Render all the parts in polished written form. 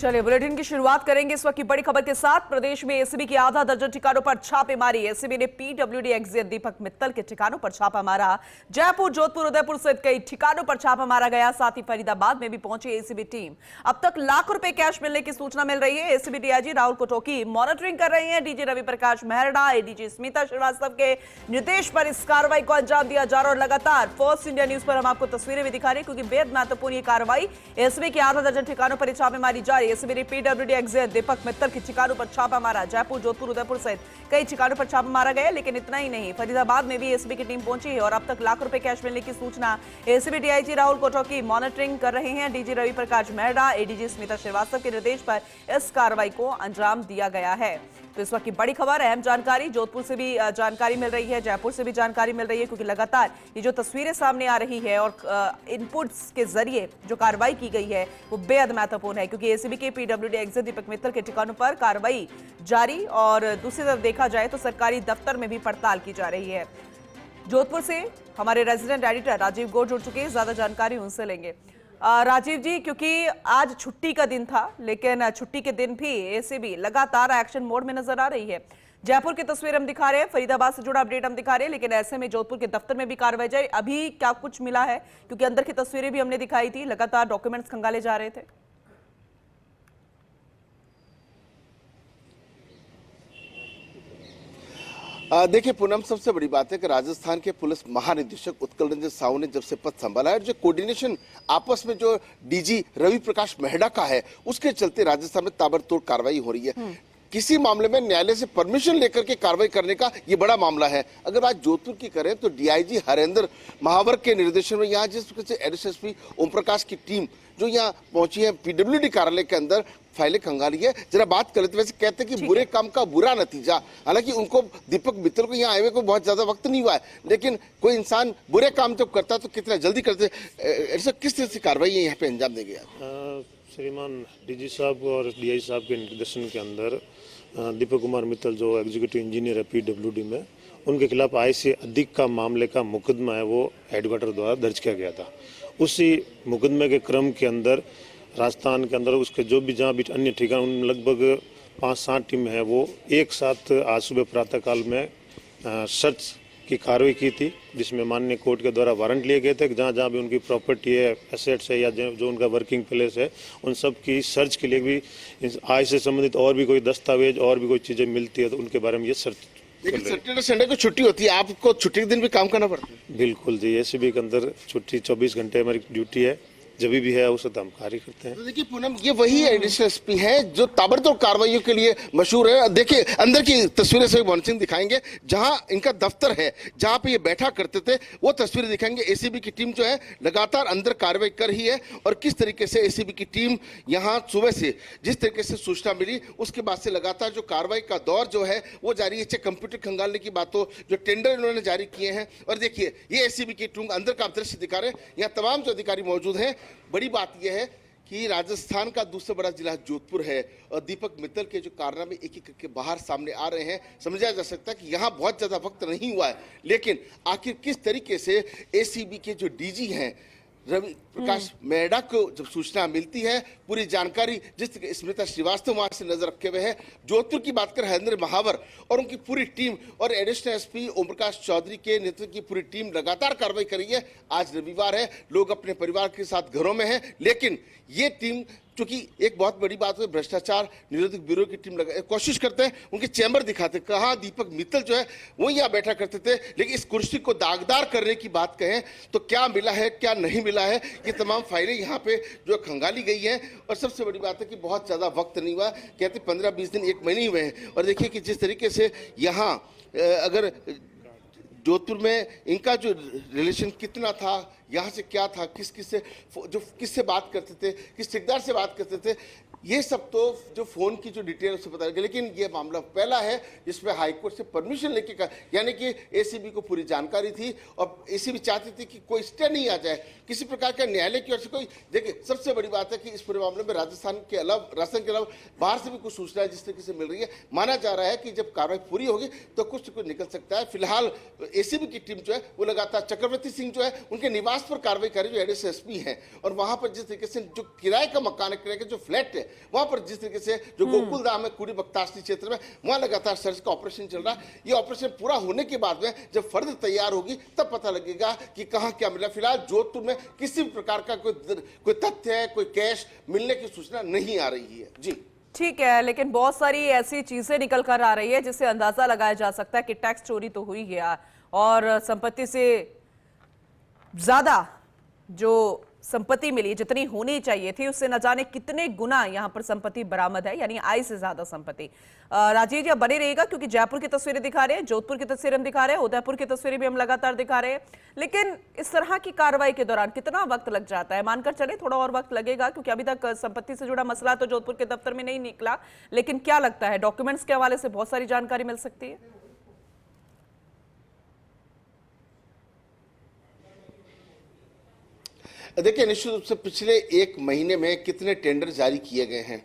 चलिए बुलेटिन की शुरुआत करेंगे इस वक्त की बड़ी खबर के साथ। प्रदेश में एसीबी की आधा दर्जन ठिकानों पर छापेमारी। एसीबी ने पीडब्ल्यूडी एग्जिट दीपक मित्तल के ठिकानों पर छापा मारा। जयपुर, जोधपुर, उदयपुर सहित कई ठिकानों पर छापा मारा गया। साथ ही फरीदाबाद में भी पहुंची एसीबी टीम। अब तक लाखों रुपए कैश मिलने की सूचना मिल रही है। एसीबी डीआईजी राहुल कोटोकी मॉनिटरिंग कर रहे हैं। डीजी रवि प्रकाश मेहरड़ा, एडीजी स्मिता श्रीवास्तव के निर्देश पर इस कार्रवाई को अंजाम दिया जा रहा है। और लगातार फर्स्ट इंडिया न्यूज पर हम आपको तस्वीरें भी दिखा रहे हैं, क्योंकि बेहद महत्वपूर्ण ये कार्रवाई। एसीबी की आधा दर्जन ठिकानों पर छापेमारी जारी। एसीबी ने पीडब्ल्यूडी एग्जिट दीपक मित्तल के ठिकानों पर छापा मारा। जयपुर, जोधपुर, उदयपुर सहित कई ठिकानों पर छापा मारा गया। लेकिन इतना ही नहीं, फरीदाबाद में भी एसीबी की टीम पहुंची है और अब तक लाखों रुपए कैश मिलने की सूचना। एसीबी डीआईजी राहुल कोटोकी मॉनिटरिंग कर रहे हैं। डीजी रवि प्रकाश मेहरड़ा, एडीजी स्मिता श्रीवास्तव के निर्देश पर इस कार्रवाई को अंजाम दिया गया है। तो इस वक्त की बड़ी खबर, अहम जानकारी। जोधपुर से भी जानकारी मिल रही है, जयपुर से भी जानकारी मिल रही है, क्योंकि लगातार ये जो तस्वीरें सामने आ रही है और इनपुट्स के जरिए जो कार्रवाई की गई है वो बेहद महत्वपूर्ण है। क्योंकि एसीबी के पीडब्ल्यूडी एग्जिट दीपक मित्तल के ठिकानों पर कार्रवाई जारी और दूसरी तरफ देखा जाए तो सरकारी दफ्तर में भी पड़ताल की जा रही है। जोधपुर से हमारे रेजिडेंट एडिटर राजीव गौड़ जुड़ चुके हैं, ज्यादा जानकारी उनसे लेंगे। राजीव जी, क्योंकि आज छुट्टी का दिन था, लेकिन छुट्टी के दिन भी एसीबी लगातार एक्शन मोड में नजर आ रही है। जयपुर की तस्वीर हम दिखा रहे हैं, फरीदाबाद से जुड़ा अपडेट हम दिखा रहे हैं, लेकिन ऐसे में जोधपुर के दफ्तर में भी कार्रवाई जारी। अभी क्या कुछ मिला है? क्योंकि अंदर की तस्वीरें भी हमने दिखाई थी, लगातार डॉक्यूमेंट्स खंगाले जा रहे थे। देखिए पूनम, सबसे बड़ी बात है कि राजस्थान के पुलिस महानिदेशक उत्कल रंजन साहू ने जब से पद संभाला है, जो कोऑर्डिनेशन आपस में जो डीजी रवि प्रकाश मेहरड़ा का है, उसके चलते राजस्थान में ताबड़तोड़ कार्रवाई हो रही है। किसी मामले में न्यायालय से परमिशन लेकर के कार्रवाई करने का ये बड़ा मामला है। अगर बात जोधपुर की करें तो डीआईजी हरेंद्र महावर के निर्देशन में यहाँ जिस प्रकार से एसएसपी ओम प्रकाश की टीम जो यहाँ पहुंची है पीडब्ल्यूडी कार्यालय के अंदर, फाइलें खंगाली है। जरा बात कर लेते, वैसे कहते हैं कि बुरे काम का बुरा नतीजा। हालांकि उनको दीपक मित्तल को यहाँ आए हुए को बहुत ज्यादा वक्त नहीं हुआ है, लेकिन कोई इंसान बुरे काम जब करता है तो कितना जल्दी करते। ऐसा किस तरह से कार्रवाई यहाँ पे अंजाम दे गया? श्रीमान डीजी साहब और डीआईजी साहब के निर्देशन के अंदर दीपक कुमार मित्तल जो एग्जीक्यूटिव इंजीनियर है पीडब्ल्यूडी में, उनके खिलाफ आय से अधिक का मामले का मुकदमा है वो हेडक्वार्टर द्वारा दर्ज किया गया था। उसी मुकदमे के क्रम के अंदर राजस्थान के अंदर उसके जो भी जहाँ भी अन्य ठिकान, उन लगभग 5-7 टीम है वो एक साथ आज सुबह प्रातःकाल में सर्च की कार्रवाई की थी, जिसमें माननीय कोर्ट के द्वारा वारंट लिए गए थे कि जहाँ जहाँ भी उनकी प्रॉपर्टी है, एसेट्स है या जो उनका वर्किंग प्लेस है, उन सब की सर्च के लिए भी आय से संबंधित और भी कोई दस्तावेज और भी कोई चीज़ें मिलती है तो उनके बारे में ये सर्च। लेकिन सैटरडे संडे को छुट्टी होती है, आपको छुट्टी के दिन भी काम करना पड़ता है? बिल्कुल जी, एसीबी के अंदर छुट्टी 24 घंटे हमारी ड्यूटी है, जब भी है उसे हम कार्य करते हैं। तो देखिए पूनम, ये वही एडिशनल एसपी है जो ताबड़तोड़ कार्रवाइयों के लिए मशहूर है। देखिए अंदर की तस्वीरें से मॉनिटरिंग दिखाएंगे, जहां इनका दफ्तर है, जहां पे ये बैठा करते थे, वो तस्वीरें दिखाएंगे। एसीबी की टीम जो है लगातार अंदर कार्रवाई कर रही है और किस तरीके से एसीबी की टीम यहां सुबह से जिस तरीके से सूचना मिली उसके बाद से लगातार जो कार्रवाई का दौर जो है वो जारी है। कंप्यूटर खंगालने की बात हो, जो टेंडर इन्होंने जारी किए हैं, और देखिए ये एसीबी की टीम अंदर का दृश्य दिखा रहे हैं। यहाँ तमाम जो अधिकारी मौजूद हैं। बड़ी बात यह है कि राजस्थान का दूसरा बड़ा जिला जोधपुर है और दीपक मित्तल के जो कारनामे एक एक करके बाहर सामने आ रहे हैं। समझा जा सकता है कि यहाँ बहुत ज्यादा वक्त नहीं हुआ है, लेकिन आखिर किस तरीके से एसीबी के जो डीजी हैं रवि प्रकाश मेहरड़ा को जब सूचना मिलती है, पूरी जानकारी जिस स्मिता श्रीवास्तव वहां से नजर रखे हुए है। जोधपुर की बात करें, हरेंद्र महावर और उनकी पूरी टीम और एडिशनल एसपी ओम प्रकाश चौधरी के नेतृत्व की पूरी टीम लगातार कार्रवाई कर रही है। आज रविवार है, लोग अपने परिवार के साथ घरों में हैं, लेकिन ये टीम चूंकि एक बहुत बड़ी बात है, भ्रष्टाचार निरोधक ब्यूरो की टीम कोशिश करते हैं, उनके चैम्बर दिखाते, कहा दीपक मित्तल जो है वो यहाँ बैठा करते थे, लेकिन इस कुर्सी को दागदार करने की बात कहें तो क्या मिला है क्या नहीं मिला है, ये तमाम फाइलें यहाँ पे जो खंगाली गई हैं। और सबसे बड़ी बात है कि बहुत ज्यादा वक्त नहीं हुआ, कहते 15-20 दिन 1 महीने हुए हैं। और देखिए कि जिस तरीके से यहाँ अगर जोधपुर में इनका जो रिलेशन कितना था, यहाँ से क्या था, किससे बात करते थे, किस ठेकेदार से बात करते थे, ये सब तो जो फोन की जो डिटेल उससे पता लगे। लेकिन ये मामला पहला है जिसमें हाईकोर्ट से परमिशन लेके का, यानी कि एसीबी को पूरी जानकारी थी और एसीबी चाहती थी कि कोई स्टे नहीं आ जाए, किसी प्रकार का न्यायालय की ओर से कोई। देखिए सबसे बड़ी बात है कि इस पूरे मामले में राजस्थान के अलावा बाहर से भी कुछ सूचना जिस तरीके से मिल रही है। माना जा रहा है कि जब कार्रवाई पूरी होगी तो कुछ निकल सकता है। फिलहाल एसीबी की टीम जो है वो लगातार चक्रवर्ती सिंह जो है उनके निवास पर कार्रवाई करी जो एडिशनल एसपी है, और वहां पर जिस तरीके से जो किराए का मकान है, किराए का जो फ्लैट है, वहां पर जिस तरीके से जो गोकुल धाम है कुड़ी बख्तासनी क्षेत्र में, वहां लगातार सर्च का ऑपरेशन चल रहा है। ये ऑपरेशन पूरा होने के बाद में जब फर्द तैयार होगी तब पता लगेगा कि कहां क्या मिला। फिलहाल जोधपुर में किसी भी प्रकार का कोई तथ्य है, कोई कैश मिलने की सूचना नहीं आ रही है। जी ठीक है, लेकिन बहुत सारी ऐसी चीजें निकल कर आ रही है जिससे अंदाजा लगाया जा सकता है कि टैक्स चोरी तो हुई गया और संपत्ति से ज्यादा जो संपत्ति मिली, जितनी होनी चाहिए थी उससे न जाने कितने गुना यहां पर संपत्ति बरामद है, यानी आय से ज्यादा संपत्ति। राजीव जी, अब बने रहिएगा क्योंकि जयपुर की तस्वीरें दिखा रहे हैं, जोधपुर की तस्वीरें हम दिखा रहे हैं, उदयपुर की तस्वीरें भी हम लगातार दिखा रहे हैं। लेकिन इस तरह की कार्रवाई के दौरान कितना वक्त लग जाता है? मानकर चले थोड़ा और वक्त लगेगा क्योंकि अभी तक संपत्ति से जुड़ा मसला तो जोधपुर के दफ्तर में नहीं निकला, लेकिन क्या लगता है डॉक्यूमेंट्स के हवाले से बहुत सारी जानकारी मिल सकती है? देखिए, निश्चित रूप से पिछले एक महीने में कितने टेंडर जारी किए गए हैं,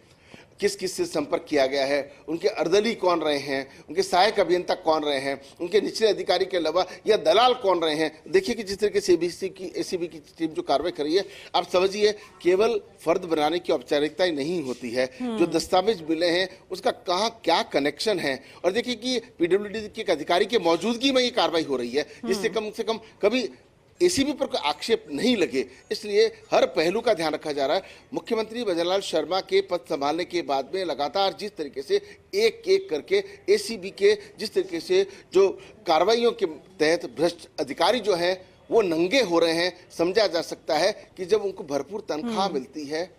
किस किस से संपर्क किया गया है, उनके अर्दली कौन रहे हैं, उनके सहायक अभियंता कौन रहे हैं, उनके निचले अधिकारी के अलावा या दलाल कौन रहे हैं। देखिए कि जिस तरीके से एसीबी की टीम जो कार्रवाई कर रही है, आप समझिए केवल फर्द बनाने की औपचारिकताएं नहीं होती है, जो दस्तावेज मिले हैं उसका कहाँ क्या कनेक्शन है। और देखिए कि पीडब्ल्यूडी के एक अधिकारी की मौजूदगी में ये कार्रवाई हो रही है, जिससे कम से कम कभी एसीबी पर कोई आक्षेप नहीं लगे, इसलिए हर पहलू का ध्यान रखा जा रहा है। मुख्यमंत्री भजनलाल शर्मा के पद संभालने के बाद में लगातार जिस तरीके से एक एक करके एसीबी के जिस तरीके से जो कार्रवाइयों के तहत भ्रष्ट अधिकारी जो हैं वो नंगे हो रहे हैं, समझा जा सकता है कि जब उनको भरपूर तनख्वाह मिलती है,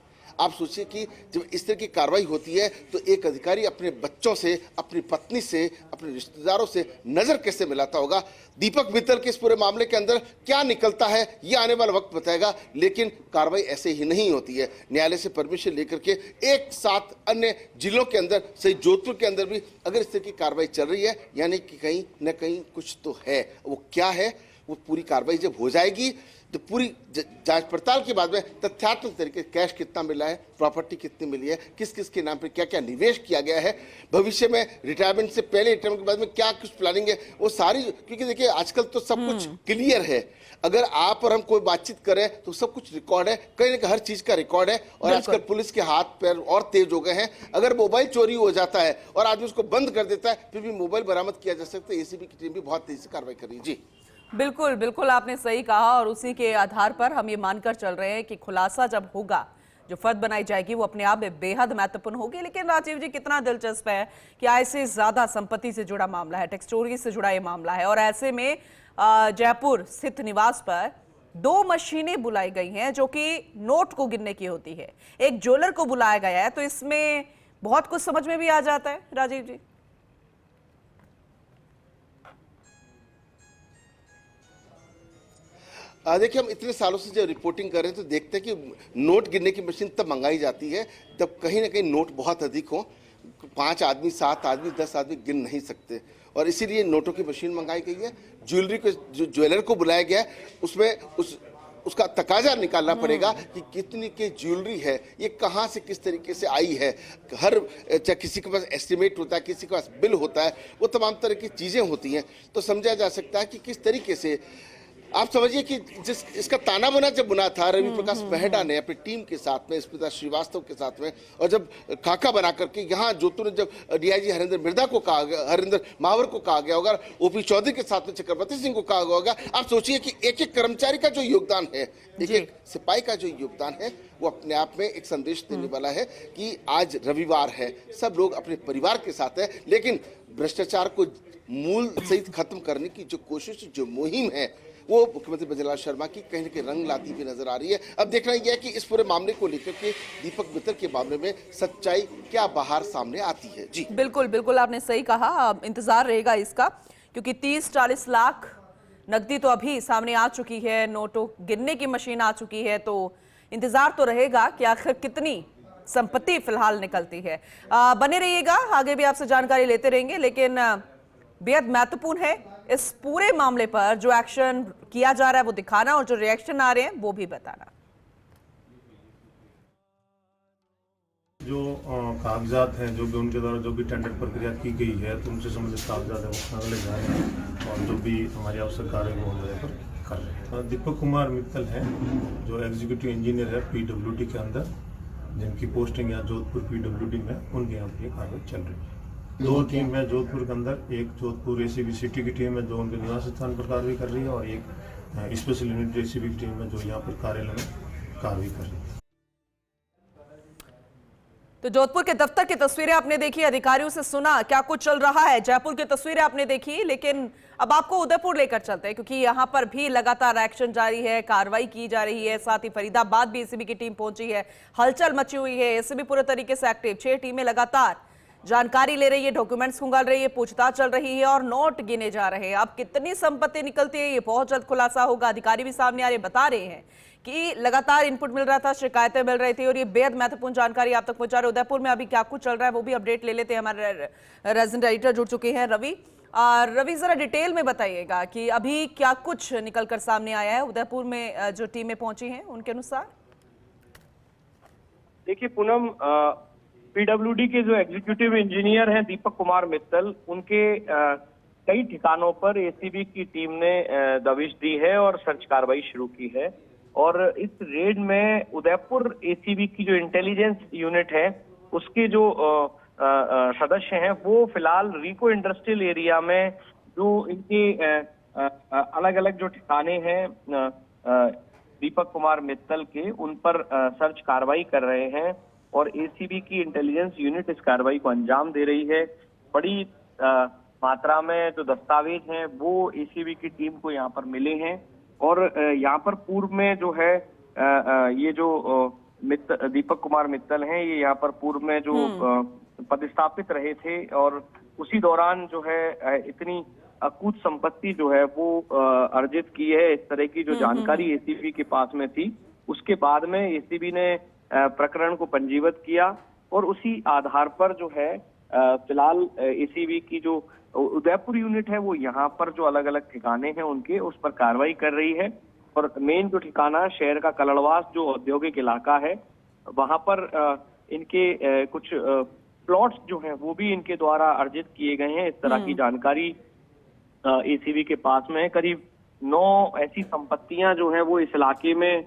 आप सोचिए कि जब इस तरह की कार्रवाई होती है तो एक अधिकारी अपने बच्चों से, अपनी पत्नी से, अपने रिश्तेदारों से नजर कैसे मिलाता होगा। दीपक मित्तल के इस पूरे मामले के अंदर क्या निकलता है ये आने वाला वक्त बताएगा, लेकिन कार्रवाई ऐसे ही नहीं होती है। न्यायालय से परमिशन लेकर के एक साथ अन्य जिलों के अंदर, सही जोधपुर के अंदर भी अगर इस तरह की कार्रवाई चल रही है, यानी कि कहीं न कहीं कुछ तो है। वो क्या है, वो पूरी कार्रवाई जब हो जाएगी तो पूरी जांच पड़ताल के बाद में तथ्यात्मक तरीके कैश कितना मिला है, प्रॉपर्टी कितनी मिली है, किस किस के नाम पे क्या क्या निवेश किया गया है, भविष्य में रिटायरमेंट से पहले, रिटायरमेंट के बाद में क्या कुछ प्लानिंग है, वो सारी। क्योंकि देखिए आजकल तो सब कुछ क्लियर है, अगर आप और हम कोई बातचीत करें तो सब कुछ रिकॉर्ड है, कहीं ना कहीं हर चीज का रिकॉर्ड है। और आजकल पुलिस के हाथ पैर और तेज हो गए हैं। अगर मोबाइल चोरी हो जाता है और आदमी उसको बंद कर देता है, फिर भी मोबाइल बरामद किया जा सकता है। एसीबी की टीम भी बहुत तेजी से कार्रवाई कर रही है। जी बिल्कुल बिल्कुल, आपने सही कहा और उसी के आधार पर हम ये मानकर चल रहे हैं कि खुलासा जब होगा, जो फर्द बनाई जाएगी वो अपने आप में बेहद महत्वपूर्ण होगी। लेकिन राजीव जी, कितना दिलचस्प है कि आय से ज्यादा संपत्ति से जुड़ा मामला है, टैक्स चोरी से जुड़ा ये मामला है, और ऐसे में जयपुर स्थित निवास पर 2 मशीनें बुलाई गई हैं जो कि नोट को गिनने की होती है, एक ज्वेलर को बुलाया गया है, तो इसमें बहुत कुछ समझ में भी आ जाता है। राजीव जी, देखिए, हम इतने सालों से जब रिपोर्टिंग कर रहे हैं तो देखते हैं कि नोट गिनने की मशीन तब मंगाई जाती है जब कहीं ना कहीं नोट बहुत अधिक हो। 5 आदमी, 7 आदमी, 10 आदमी गिन नहीं सकते, और इसीलिए नोटों की मशीन मंगाई गई है। ज्वेलरी को, जो ज्वेलर को बुलाया गया है, उसमें उसका तकाजा निकालना पड़ेगा कि कितनी की ज्वेलरी है, ये कहाँ से किस तरीके से आई है। हर चाहे किसी के पास एस्टिमेट होता है, किसी के पास बिल होता है, वो तमाम तरह की चीज़ें होती हैं, तो समझा जा सकता है कि किस तरीके से। आप समझिए कि जिस इसका ताना बना जब बुना था रवि प्रकाश मेहटा ने अपनी टीम के साथ में, स्मिता श्रीवास्तव के साथ में, और जब खाका बना करके यहाँ जोधपुर में जब डीआईजी हरिंदर मिर्धा को कहा गया, हरिंदर मावर को कहा गया होगा, ओपी चौधरी के साथ में चक्रवर्ती सिंह को कहा गया होगा, आप सोचिए कि एक एक कर्मचारी का जो योगदान है, एक एक सिपाही का जो योगदान है, वो अपने आप में एक संदेश देने वाला है कि आज रविवार है, सब लोग अपने परिवार के साथ है। लेकिन भ्रष्टाचार को मूल सहित खत्म करने की जो कोशिश, जो मुहिम है, वो मुख्यमंत्री भजनलाल शर्मा की कहीं न कहीं रंग लाती हुई नजर आ रही है। अब देखना यह है कि इस पूरे मामले को लेकर के दीपक मित्तल के मामले में सच्चाई क्या बाहर सामने आती है। जी बिल्कुल बिल्कुल, आपने सही कहा, इंतजार रहेगा इसका, क्योंकि 30-40 लाख नकदी तो अभी सामने आ चुकी है, नोटों गिनने की मशीन आ चुकी है, तो इंतजार तो रहेगा कि आखिर कितनी संपत्ति फिलहाल निकलती है। बने रहिएगा, आगे भी आपसे जानकारी लेते रहेंगे, लेकिन बेहद महत्वपूर्ण है इस पूरे मामले पर जो एक्शन किया जा रहा है वो दिखाना, और जो रिएक्शन आ रहे हैं वो भी बताना। जो कागजात हैं, जो भी उनके द्वारा जो भी टेंडर प्रक्रिया की गई है, तो उनसे संबंधित कागजात है वो ले जाए, और जो भी हमारी आवश्यक कार्य वो हो जाए पर कर रहे हैं। दीपक कुमार मित्तल हैं जो एग्जीक्यूटिव इंजीनियर है पीडब्ल्यूडी के अंदर, जिनकी पोस्टिंग यहाँ जोधपुर पीडब्ल्यूडी में, उनके यहाँ पर कार्रवाई चल रही है। 2 टीम है जोधपुर के अंदर, एक जोधपुर एसीबी सिटी की टीम है जो उनके निवास स्थान पर कार्रवाई कर रही है, और एक स्पेशल यूनिट एसीबी की टीम है जो यहाँ पर कार्यालय में कार्रवाई कर रही है। तो जोधपुर के दफ्तर की तस्वीरें आपने देखी, अधिकारियों से सुना क्या कुछ चल रहा है, जयपुर की तस्वीरें आपने देखी, लेकिन अब आपको उदयपुर लेकर चलते हैं क्योंकि यहां पर भी लगातार एक्शन जारी है, कार्रवाई की जा रही है। साथ ही फरीदाबाद भी एसीबी की टीम पहुंची है, हलचल मची हुई है, एसीबी पूरे तरीके से एक्टिव, 6 टीमें लगातार जानकारी ले रही है, डॉक्यूमेंट्स खंगाल रही है, पूछताछ चल रही है और नोट गिने जा रहे हैं। अब कितनी संपत्ति निकलती है ये बहुत जल्द खुलासा होगा। अधिकारी भी सामने आ रहे, बता रहे हैं कि लगातार इनपुट मिल रहा था, शिकायतें मिल रही थी और ये बेहद महत्वपूर्ण जानकारी आप तक पहुंचा रहे। उदयपुर में अभी क्या कुछ चल रहा है वो भी अपडेट ले लेते हैं। हमारे रेजिडेंट एडिटर जुड़ चुके हैं रवि। रवि, जरा डिटेल में बताइएगा कि अभी क्या कुछ निकलकर सामने आया है उदयपुर में, जो टीमें पहुंची हैं उनके अनुसार। देखिए पूनम, पीडब्ल्यूडी के जो एग्जीक्यूटिव इंजीनियर हैं दीपक कुमार मित्तल, उनके कई ठिकानों पर एसीबी की टीम ने दबिश दी है और सर्च कार्रवाई शुरू की है। और इस रेड में उदयपुर एसीबी की जो इंटेलिजेंस यूनिट है उसके जो सदस्य हैं वो फिलहाल रिको इंडस्ट्रियल एरिया में जो इनके अलग अलग जो ठिकाने हैं दीपक कुमार मित्तल के, उन पर सर्च कार्रवाई कर रहे हैं और एसीबी की इंटेलिजेंस यूनिट इस कार्रवाई को अंजाम दे रही है। बड़ी मात्रा में जो दस्तावेज हैं वो एसीबी की टीम को यहाँ पर मिले हैं और यहाँ पर पूर्व में जो है ये जो दीपक कुमार मित्तल हैं, ये यहाँ पर पूर्व में जो पदस्थापित रहे थे और उसी दौरान जो है इतनी अकूत संपत्ति जो है वो अर्जित की है। इस तरह की जो जानकारी एसीबी के पास में थी, उसके बाद में एसीबी ने प्रकरण को पंजीबद्ध किया और उसी आधार पर जो है फिलहाल एसीबी की जो उदयपुर यूनिट है वो यहाँ पर जो अलग अलग ठिकाने हैं उनके, उस पर कार्रवाई कर रही है। और मेन जो ठिकाना शहर का कलड़वास जो औद्योगिक इलाका है, वहां पर इनके कुछ प्लॉट्स जो हैं वो भी इनके द्वारा अर्जित किए गए हैं। इस तरह की जानकारी एसीबी के पास में है। करीब 9 ऐसी संपत्तियां जो हैं वो इस इलाके में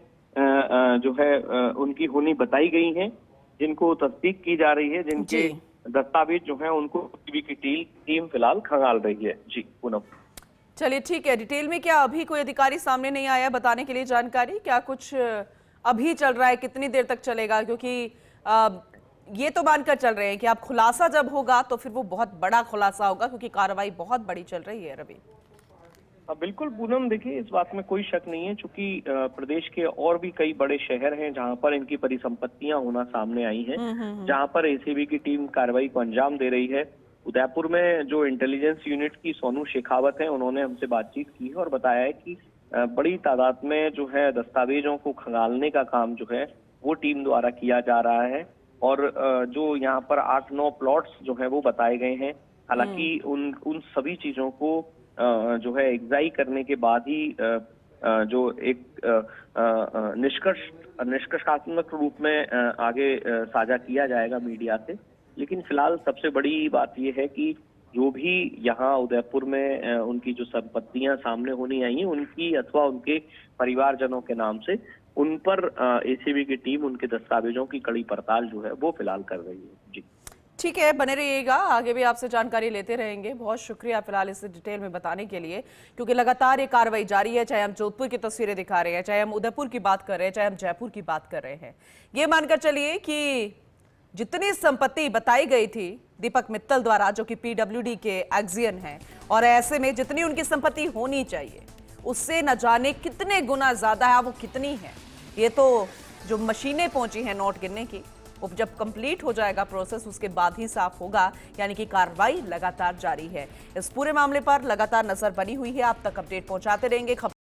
जो है उनकी होनी बताई गई हैं, जिनको तस्दीक की जा रही है, जिनके दस्तावेज जो हैं उनको एसीबी की टीम फिलहाल खंगाल रही है। जी पूनम, चलिए ठीक है। डिटेल में क्या अभी कोई अधिकारी सामने नहीं आया बताने के लिए जानकारी, क्या कुछ अभी चल रहा है, कितनी देर तक चलेगा? क्योंकि ये तो मानकर चल रहे हैं कि अब खुलासा जब होगा तो फिर वो बहुत बड़ा खुलासा होगा, क्योंकि कार्रवाई बहुत बड़ी चल रही है। रवि, बिल्कुल पूनम, देखिए इस बात में कोई शक नहीं है, चूंकि प्रदेश के और भी कई बड़े शहर हैं जहां पर इनकी परिसंपत्तियां होना सामने आई हैं, जहां पर एसीबी की टीम कार्रवाई को अंजाम दे रही है। उदयपुर में जो इंटेलिजेंस यूनिट की सोनू शेखावत है, उन्होंने हमसे बातचीत की है और बताया है कि बड़ी तादाद में जो है दस्तावेजों को खंगालने का काम जो है वो टीम द्वारा किया जा रहा है। और जो यहाँ पर 8-9 प्लॉट्स जो है वो बताए गए हैं, हालांकि उन सभी चीजों को जो है एग्जाई करने के बाद ही जो एक निष्कर्षात्मक रूप में आगे साझा किया जाएगा मीडिया से। लेकिन फिलहाल सबसे बड़ी बात यह है कि जो भी यहाँ उदयपुर में उनकी जो संपत्तियां सामने होनी आई हैं, उनकी अथवा उनके परिवारजनों के नाम से उन पर एसीबी की टीम उनके दस्तावेजों की कड़ी पड़ताल जो है वो फिलहाल कर रही है। जी ठीक है, बने रहिएगा, आगे भी आपसे जानकारी लेते रहेंगे। बहुत शुक्रिया फिलहाल इसे डिटेल में बताने के लिए, क्योंकि लगातार ये कार्रवाई जारी है। चाहे हम जोधपुर की तस्वीरें दिखा रहे हैं, चाहे हम उदयपुर की बात कर रहे हैं, चाहे हम जयपुर की बात कर रहे हैं, ये मानकर चलिए कि जितनी संपत्ति बताई गई थी दीपक मित्तल द्वारा, जो कि पीडब्ल्यूडी के एक्जियन हैं, और ऐसे में जितनी उनकी संपत्ति होनी चाहिए उससे न जाने कितने गुना ज्यादा है, वो कितनी है ये तो जो मशीनें पहुंची हैं नोट गिनने की, वो जब कंप्लीट हो जाएगा प्रोसेस उसके बाद ही साफ होगा। यानी कि कार्रवाई लगातार जारी है। इस पूरे मामले पर लगातार नजर बनी हुई है, आप तक अपडेट पहुंचाते रहेंगे।